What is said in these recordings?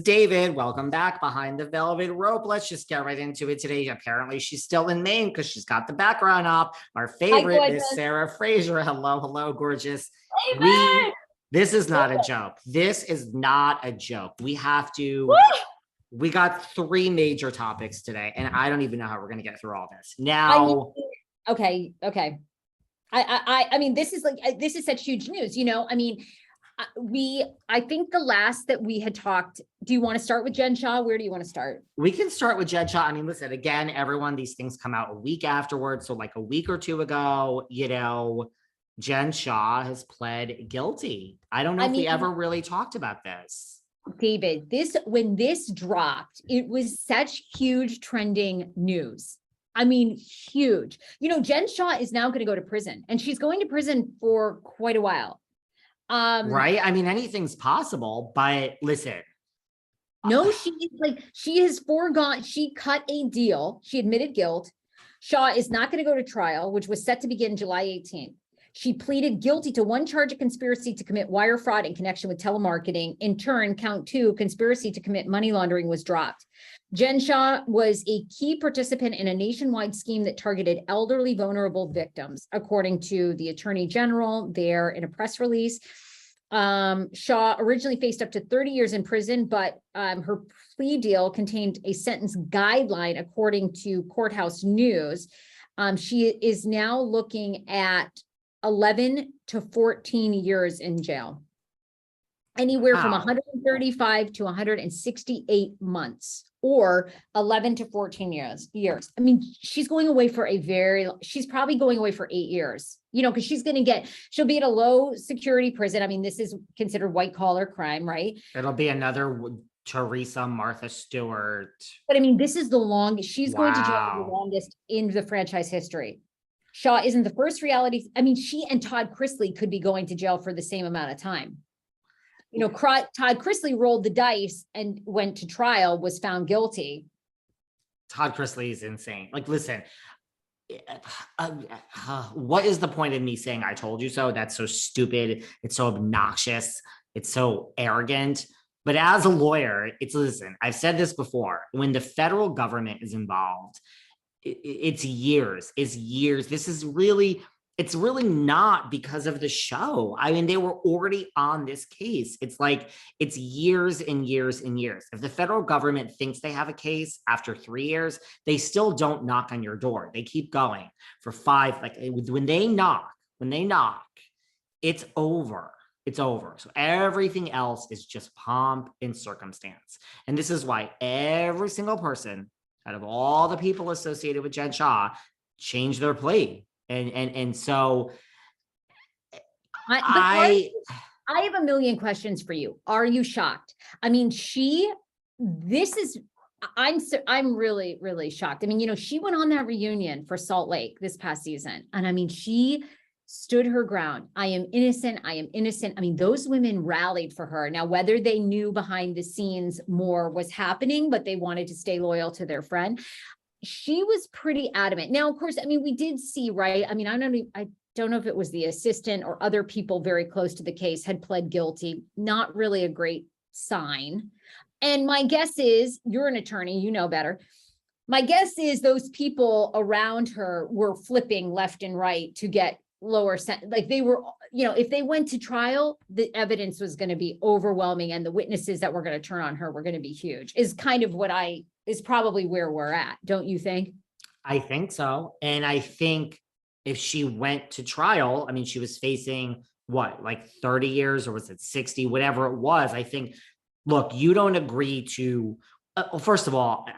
David. Welcome back behind the velvet rope. Let's just get right into it today. Apparently, she's still in Maine because she's got the background up. Our favorite, Miss Sarah Fraser. Hello, hello, gorgeous. This is not a joke. This is not a joke. We have to. We got three major topics today, and I don't even know how we're going to get through all this. Now, okay. I mean, this is such huge news. I mean, I think the last that we had talked, do you want to start with Jen Shah? Where do you want to start? We can start with Jen Shah. I mean, listen, again, everyone, these things come out a week afterwards. So like a week or two ago, Jen Shah has pled guilty. I don't know if we ever really talked about this. David, when this dropped, it was such huge trending news. I mean, huge. Jen Shah is now going to go to prison, and she's going to prison for quite a while. Right? I mean, anything's possible, but listen. No, she has foregone. She cut a deal. She admitted guilt. Shah is not going to go to trial, which was set to begin July 18th. She pleaded guilty to one charge of conspiracy to commit wire fraud in connection with telemarketing. In turn, count 2, conspiracy to commit money laundering, was dropped. Jen Shah was a key participant in a nationwide scheme that targeted elderly, vulnerable victims, according to the Attorney General there in a press release. Shah originally faced up to 30 years in prison, but her plea deal contained a sentence guideline, according to Courthouse News. She is now looking at 11 to 14 years in jail, anywhere from 135 to 168 months, or 11 to 14 years. I mean, she's going away for she's probably going away for 8 years, because she'll be at a low security prison. I mean, this is considered white collar crime, right? It'll be another Teresa, Martha Stewart. But I mean, this is the longest, she's going to jail the longest in the franchise history. Shah isn't the first reality. I mean, she and Todd Chrisley could be going to jail for the same amount of time. Todd Chrisley rolled the dice and went to trial, was found guilty. Todd Chrisley is insane. Like, listen, what is the point of me saying I told you so? That's so stupid. It's so obnoxious. It's so arrogant. But as a lawyer, listen, I've said this before, when the federal government is involved, it's years. It's really not because of the show. I mean, they were already on this case. It's years and years and years. If the federal government thinks they have a case after 3 years, they still don't knock on your door. They keep going for 5. Like when they knock, it's over. It's over. So everything else is just pomp and circumstance. And this is why every single person out of all the people associated with Jen Shah changed their plea. And so I have a million questions for you. Are you shocked? I mean, I'm really, really shocked. I mean, she went on that reunion for Salt Lake this past season. And I mean, she stood her ground. I am innocent. I am innocent. I mean, those women rallied for her. Now, whether they knew behind the scenes more was happening, but they wanted to stay loyal to their friend, she was pretty adamant. Now, of course, I mean, we did see, right? I mean, I don't know if it was the assistant or other people very close to the case had pled guilty. Not really a great sign. And my guess is, you're an attorney, you know better. My guess is those people around her were flipping left and right to get lower sentence. Like they were, if they went to trial, the evidence was going to be overwhelming, and the witnesses that were going to turn on her were going to be huge, is kind of is probably where we're at. Don't you think? I think so. And I think if she went to trial, I mean, she was facing like 30 years, or was it 60, whatever it was. I think, look, you don't agree to, first of all,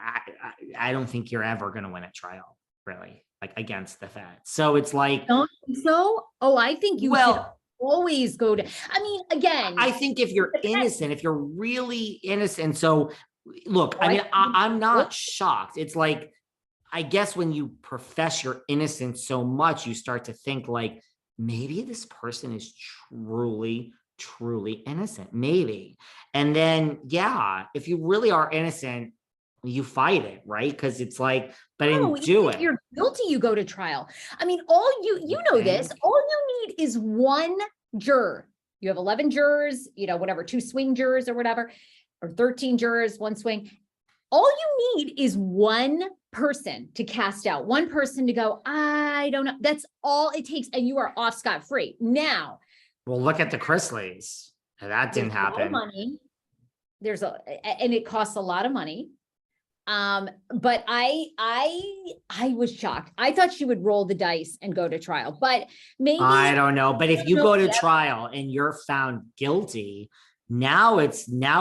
I don't think you're ever going to win at trial, really, like against the feds. So it's like, don't think so? Oh, I think you should always go to, I mean, again, I think if you're innocent, if you're really innocent. So look, I mean, I'm not shocked. It's like, I guess when you profess your innocence so much, you start to think like, maybe this person is truly, truly innocent, maybe. And then, yeah, if you really are innocent, you fight it, right? Because it's like, but if you're guilty, you go to trial. I mean, this, all you need is one juror. You have 11 jurors, whatever, 2 swing jurors or whatever. or 13 jurors, one swing. All you need is one person to cast out, one person to go, I don't know. That's all it takes. And you are off scot-free. Now, Well, look at the Chrisleys. That didn't there's a lot of happen. money. And it costs a lot of money. But I was shocked. I thought she would roll the dice and go to trial, but maybe I don't know. But if you go to trial and you're found guilty, now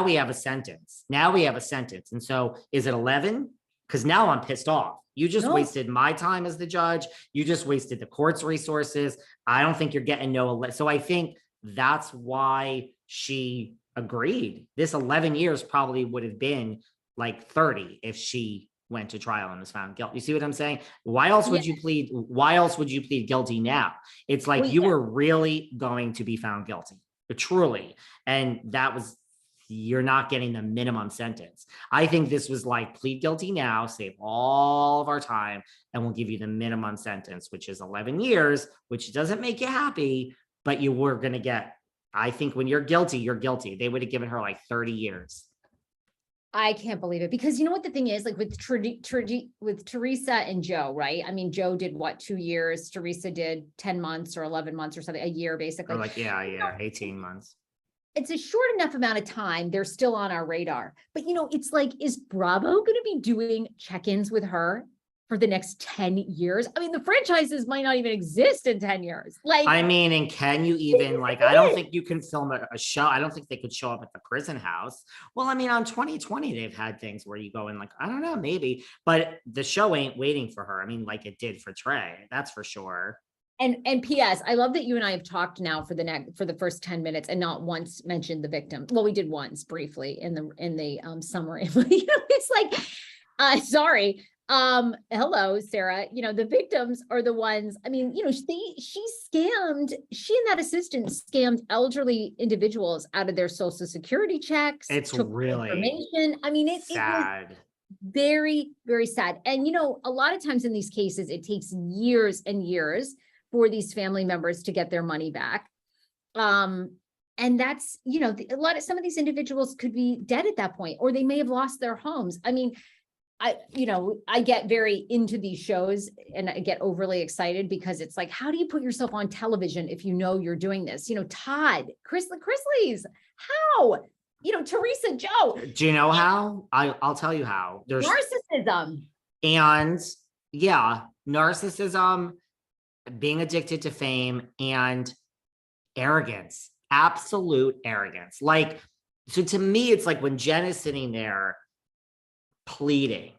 we have a sentence. Now we have a sentence. And so is it 11? Because now I'm pissed off. You just wasted my time as the judge. You just wasted the court's resources. I don't think you're getting so I think that's why she agreed. This 11 years probably would have been like 30 if she went to trial and was found guilty. You see what I'm saying? Why else would you plead? Why else would you plead guilty now? It's like you were really going to be found guilty, truly. And you're not getting the minimum sentence. I think this was like plead guilty now, save all of our time, and we'll give you the minimum sentence, which is 11 years, which doesn't make you happy, but you were going to get, I think when you're guilty, you're guilty. They would have given her like 30 years. I can't believe it, because you know what the thing is, like with Teresa and Joe, right? I mean, Joe did what, 2 years? Teresa did 10 months or 11 months or something, a year basically. Or like, yeah, 18 months. It's a short enough amount of time. They're still on our radar, but it's like, is Bravo going to be doing check-ins with her for the next 10 years? I mean, the franchises might not even exist in 10 years. Like, I mean, and can you even I don't think you can film a show. I don't think they could show up at the prison house. Well, I mean, on 2020, they've had things where you go in like, I don't know, maybe, but the show ain't waiting for her. I mean, like it did for Trey, that's for sure. And P.S. I love that you and I have talked now for the first 10 minutes and not once mentioned the victim. Well, we did once briefly in the summary. It's like, sorry. Hello, Sarah. The victims are the ones. I mean, she and that assistant scammed elderly individuals out of their social security checks. It's really information. I mean, it's sad. Very, very sad. And a lot of times in these cases, it takes years and years for these family members to get their money back. And that's, some of these individuals could be dead at that point, or they may have lost their homes. I mean, I get very into these shows and I get overly excited because it's like, how do you put yourself on television if you're doing this? Todd, Chrisleys, how? Teresa, Joe. Do you know how? I'll tell you how. There's narcissism. And narcissism, being addicted to fame, and arrogance, absolute arrogance. Like, so to me, it's like when Jen is sitting there pleading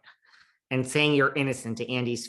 and saying you're innocent to Andy's face.